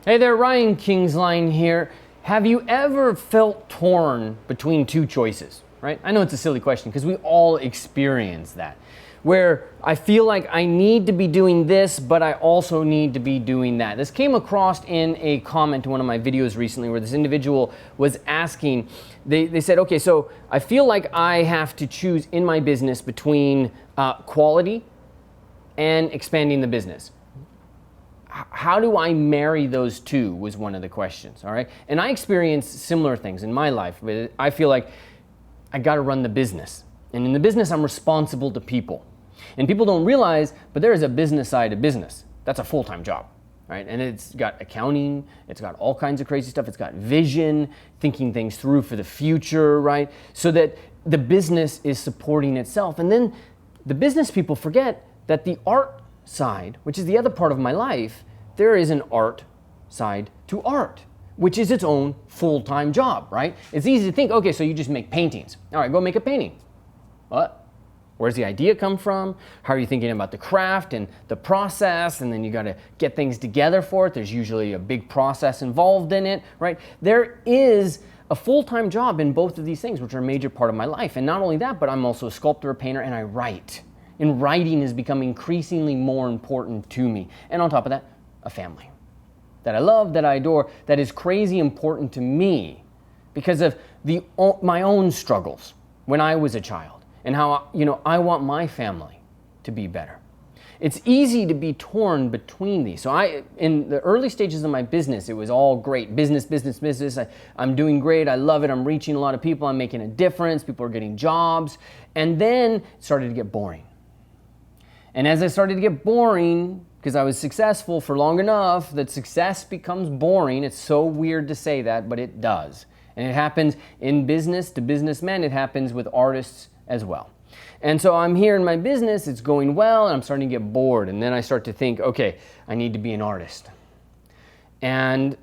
Hey there, Ryan Kingsline here. Have you ever felt torn between two choices, right? I know it's a silly question because we all experience that, where I feel like I need to be doing this, but I also need to be doing that. This came across in a comment to one of my videos recently where this individual was asking, they said, okay, so I feel like I have to choose in my business between quality and expanding the business. How do I marry those two was one of the questions, all right? And I experienced similar things in my life. But I feel like I got to run the business. And in the business, I'm responsible to people. And people don't realize, but there is a business side of business. That's a full-time job, right? And it's got accounting, it's got all kinds of crazy stuff. It's got vision, thinking things through for the future, right? So that the business is supporting itself. And then the business people forget that the art side, which is the other part of my life, there is an art side to art, which is its own full-time job, right? It's easy to think, okay, so you just make paintings. All right, go make a painting. What? Where's the idea come from? How are you thinking about the craft and the process? And then you got to get things together for it. There's usually a big process involved in it, right? There is a full-time job in both of these things, which are a major part of my life. And not only that, but I'm also a sculptor, a painter, and I write. And writing has become increasingly more important to me. And on top of that, a family that I love, that I adore, that is crazy important to me because of my own struggles when I was a child and how I want my family to be better. It's easy to be torn between these. So in the early stages of my business, it was all great. Business. I'm doing great. I love it. I'm reaching a lot of people. I'm making a difference. People are getting jobs. And then it started to get boring. And as I started to get boring, because I was successful for long enough that success becomes boring. It's so weird to say that, but it does. And it happens in business to businessmen. It happens with artists as well. And so I'm here in my business, it's going well, and I'm starting to get bored. And then I start to think, okay, I need to be an artist. And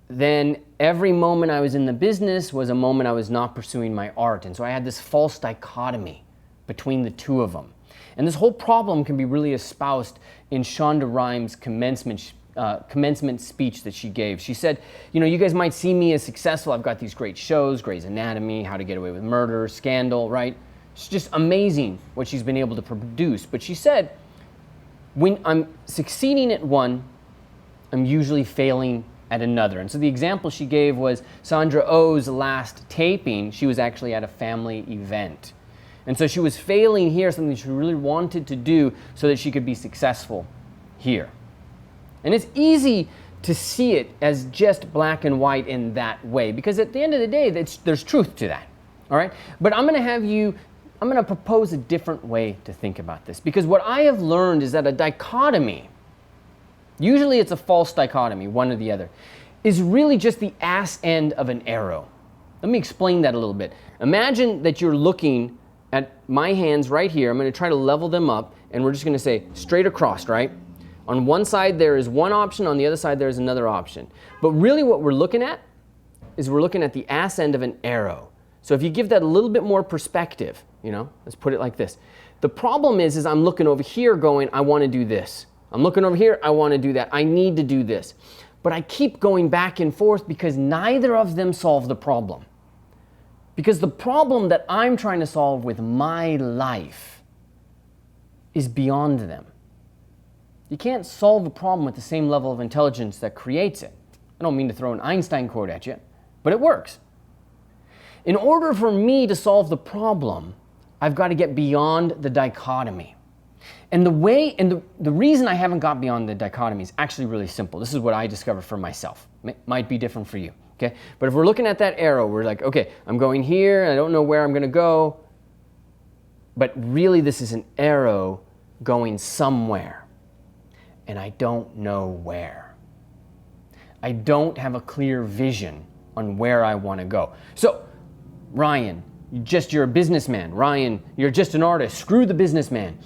then every moment I was in the business was a moment I was not pursuing my art. And so I had this false dichotomy between the two of them. And this whole problem can be really espoused in Shonda Rhimes' commencement speech that she gave. She said, you guys might see me as successful. I've got these great shows, Grey's Anatomy, How to Get Away with Murder, Scandal, right? It's just amazing what she's been able to produce. But she said, when I'm succeeding at one, I'm usually failing at another. And so the example she gave was Sandra Oh's last taping. She was actually at a family event. And so she was failing here, something she really wanted to do so that she could be successful here. And it's easy to see it as just black and white in that way, because at the end of the day, there's truth to that, all right? But I'm going to propose a different way to think about this, because what I have learned is that a dichotomy, usually it's a false dichotomy, one or the other, is really just the ass end of an arrow. Let me explain that a little bit. Imagine that you're looking at my hands right here. I'm going to try to level them up, and we're just going to say straight across, right? On one side there is one option, on the other side there is another option. But really what we're looking at is we're looking at the ass end of an arrow. So if you give that a little bit more perspective, let's put it like this. The problem is I'm looking over here going, I want to do this. I'm looking over here, I want to do that. I need to do this. But I keep going back and forth because neither of them solve the problem. Because the problem that I'm trying to solve with my life is beyond them. You can't solve a problem with the same level of intelligence that creates it. I don't mean to throw an Einstein quote at you, but it works. In order for me to solve the problem, I've got to get beyond the dichotomy. And the reason I haven't got beyond the dichotomy is actually really simple. This is what I discovered for myself. It might be different for you. Okay? But if we're looking at that arrow, we're like, okay, I'm going here, I don't know where I'm going to go. But really this is an arrow going somewhere. And I don't know where. I don't have a clear vision on where I want to go. So, Ryan, you're a businessman. Ryan, you're just an artist. Screw the businessman.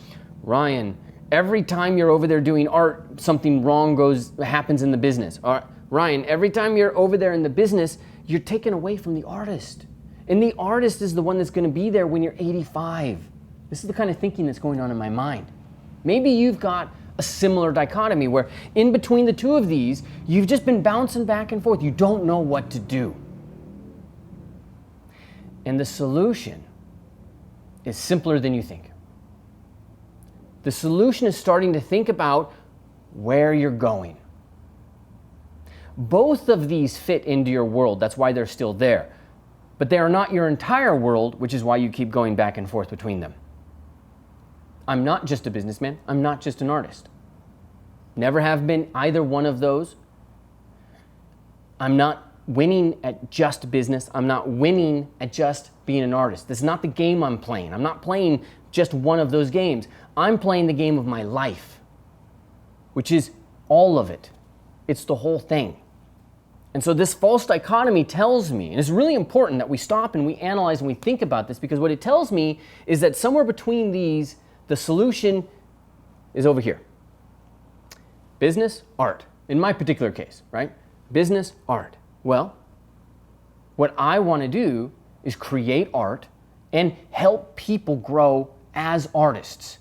Ryan, every time you're over there doing art, something wrong happens in the business. Ryan, every time you're over there in the business, you're taken away from the artist. And the artist is the one that's going to be there when you're 85. This is the kind of thinking that's going on in my mind. Maybe you've got a similar dichotomy where in between the two of these, you've just been bouncing back and forth. You don't know what to do. And the solution is simpler than you think. The solution is starting to think about where you're going. Both of these fit into your world. That's why they're still there. But they are not your entire world, which is why you keep going back and forth between them. I'm not just a businessman. I'm not just an artist. Never have been either one of those. I'm not winning at just business. I'm not winning at just being an artist. This is not the game I'm playing. I'm not playing just one of those games. I'm playing the game of my life, which is all of it. It's the whole thing. And so this false dichotomy tells me, and it's really important that we stop and we analyze and we think about this, because what it tells me is that somewhere between these, the solution is over here. Business, art. In my particular case, right? Business, art. Well, what I want to do is create art and help people grow as artists.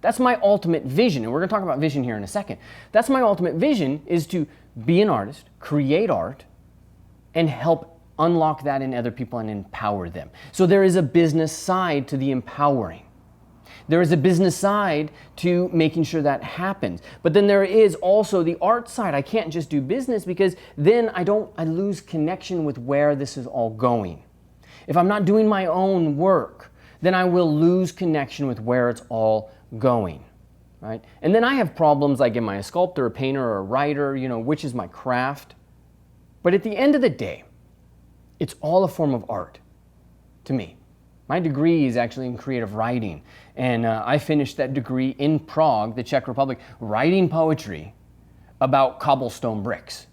That's my ultimate vision, and we're going to talk about vision here in a second. That's my ultimate vision, is to be an artist, create art, and help unlock that in other people and empower them. So there is a business side to the empowering. There is a business side to making sure that happens. But then there is also the art side. I can't just do business, because then I lose connection with where this is all going. If I'm not doing my own work, then I will lose connection with where it's all going, right? And then I have problems like, am I a sculptor, a painter, or a writer, which is my craft? But at the end of the day, it's all a form of art to me. My degree is actually in creative writing, and I finished that degree in Prague, the Czech Republic, writing poetry about cobblestone bricks,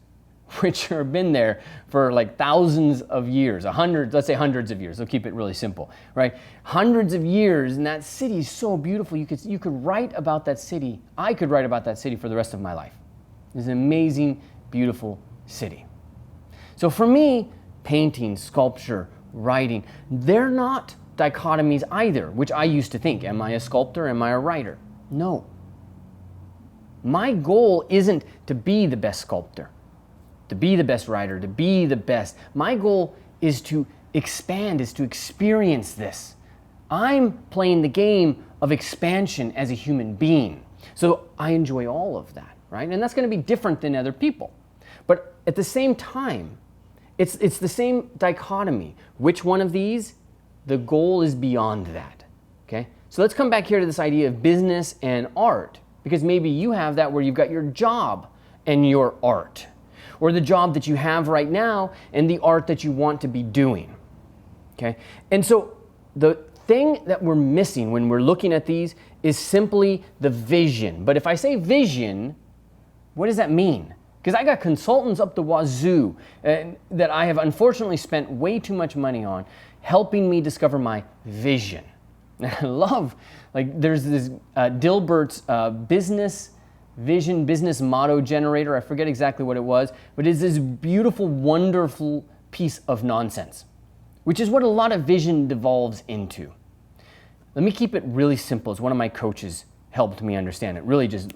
which have been there for like thousands of years, let's say hundreds of years. We'll keep it really simple, right? Hundreds of years, and that city is so beautiful. You could write about that city. I could write about that city for the rest of my life. It's an amazing, beautiful city. So for me, painting, sculpture, writing, they're not dichotomies either, which I used to think. Am I a sculptor? Am I a writer? No. My goal isn't to be the best sculptor, to be the best writer, to be the best. My goal is to expand, is to experience this. I'm playing the game of expansion as a human being. So I enjoy all of that, right? And that's going to be different than other people. But at the same time, it's the same dichotomy. Which one of these? The goal is beyond that, okay? So let's come back here to this idea of business and art, because maybe you have that where you've got your job and your art, or the job that you have right now and the art that you want to be doing, okay? And so the thing that we're missing when we're looking at these is simply the vision. But if I say vision, what does that mean? Because I got consultants up the wazoo that I have unfortunately spent way too much money on, helping me discover my vision. And I love, there's this Dilbert's business motto generator. I forget exactly what it was, but it's this beautiful, wonderful piece of nonsense, which is what a lot of vision devolves into. Let me keep it really simple, as one of my coaches helped me understand it. Really just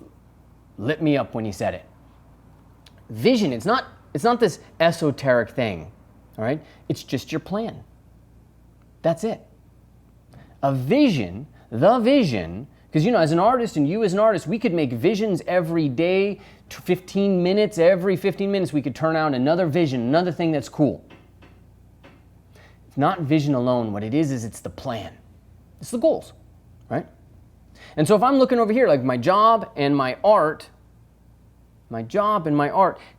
lit me up when he said it. Vision, it's not this esoteric thing, all right? It's just your plan. That's it. A vision, the vision, because as an artist and you as an artist, we could make visions every day, 15 minutes, every 15 minutes we could turn out another vision, another thing that's cool. It's not vision alone. What it is it's the plan. It's the goals, right? And so if I'm looking over here, like my job and my art,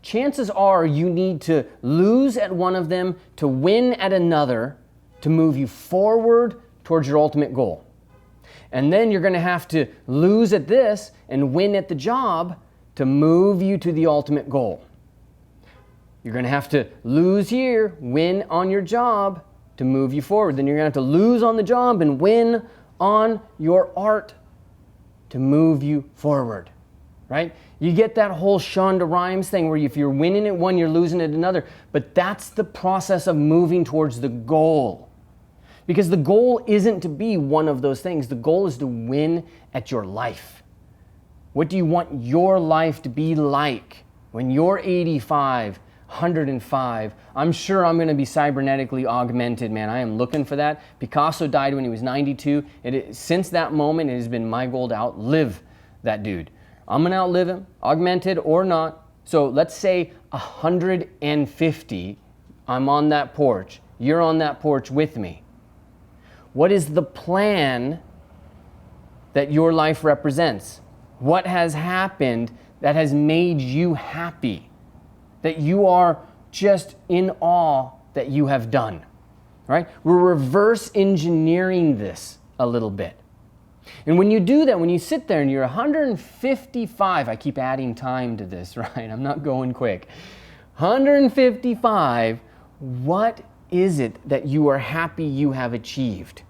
chances are you need to lose at one of them to win at another to move you forward towards your ultimate goal. And then you're going to have to lose at this and win at the job to move you to the ultimate goal. You're going to have to lose here, win on your job to move you forward. Then you're going to have to lose on the job and win on your art to move you forward, right? You get that whole Shonda Rhimes thing where if you're winning at one, you're losing at another. But that's the process of moving towards the goal. Because the goal isn't to be one of those things. The goal is to win at your life. What do you want your life to be like when you're 85, 105? I'm sure I'm going to be cybernetically augmented, man. I am looking for that. Picasso died when he was 92. Since that moment, it has been my goal to outlive that dude. I'm going to outlive him, augmented or not. So let's say 150, I'm on that porch. You're on that porch with me. What is the plan that your life represents? What has happened that has made you happy? That you are just in awe that you have done, right? We're reverse engineering this a little bit. And when you do that, when you sit there and you're 155, I keep adding time to this, right? I'm not going quick. 155, what is it that you are happy you have achieved?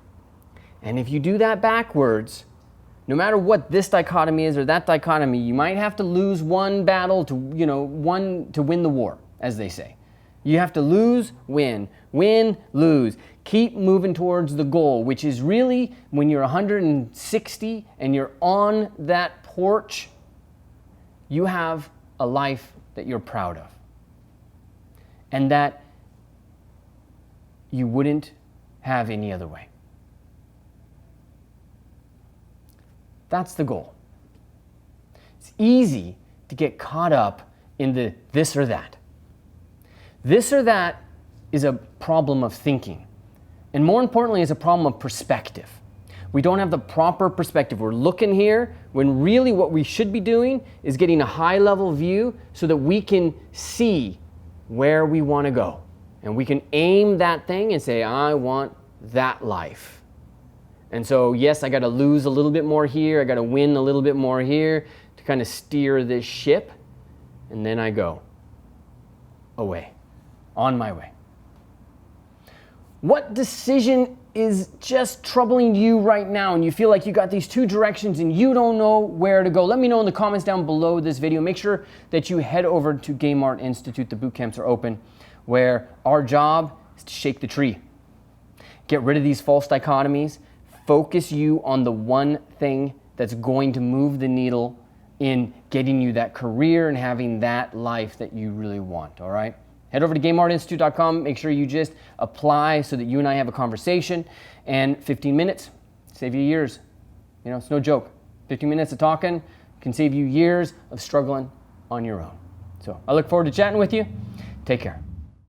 And if you do that backwards, no matter what this dichotomy is or that dichotomy, you might have to lose one battle to win the war, as they say. You have to lose, win, lose. Keep moving towards the goal, which is really when you're 160 and you're on that porch, you have a life that you're proud of. And that you wouldn't have any other way. That's the goal. It's easy to get caught up in the this or that. This or that is a problem of thinking. And more importantly, it's a problem of perspective. We don't have the proper perspective. We're looking here when really what we should be doing is getting a high level view so that we can see where we want to go. And we can aim that thing and say, I want that life. And so, yes, I got to lose a little bit more here. I got to win a little bit more here to kind of steer this ship. And then I go away, on my way. What decision is just troubling you right now and you feel like you got these two directions and you don't know where to go? Let me know in the comments down below this video. Make sure that you head over to Game Art Institute. The boot camps are open, where our job is to shake the tree. Get rid of these false dichotomies. Focus you on the one thing that's going to move the needle in getting you that career and having that life that you really want, all right? Head over to GameArtInstitute.com. Make sure you just apply so that you and I have a conversation. And 15 minutes, save you years. You know, it's no joke. 15 minutes of talking can save you years of struggling on your own. So I look forward to chatting with you. Take care.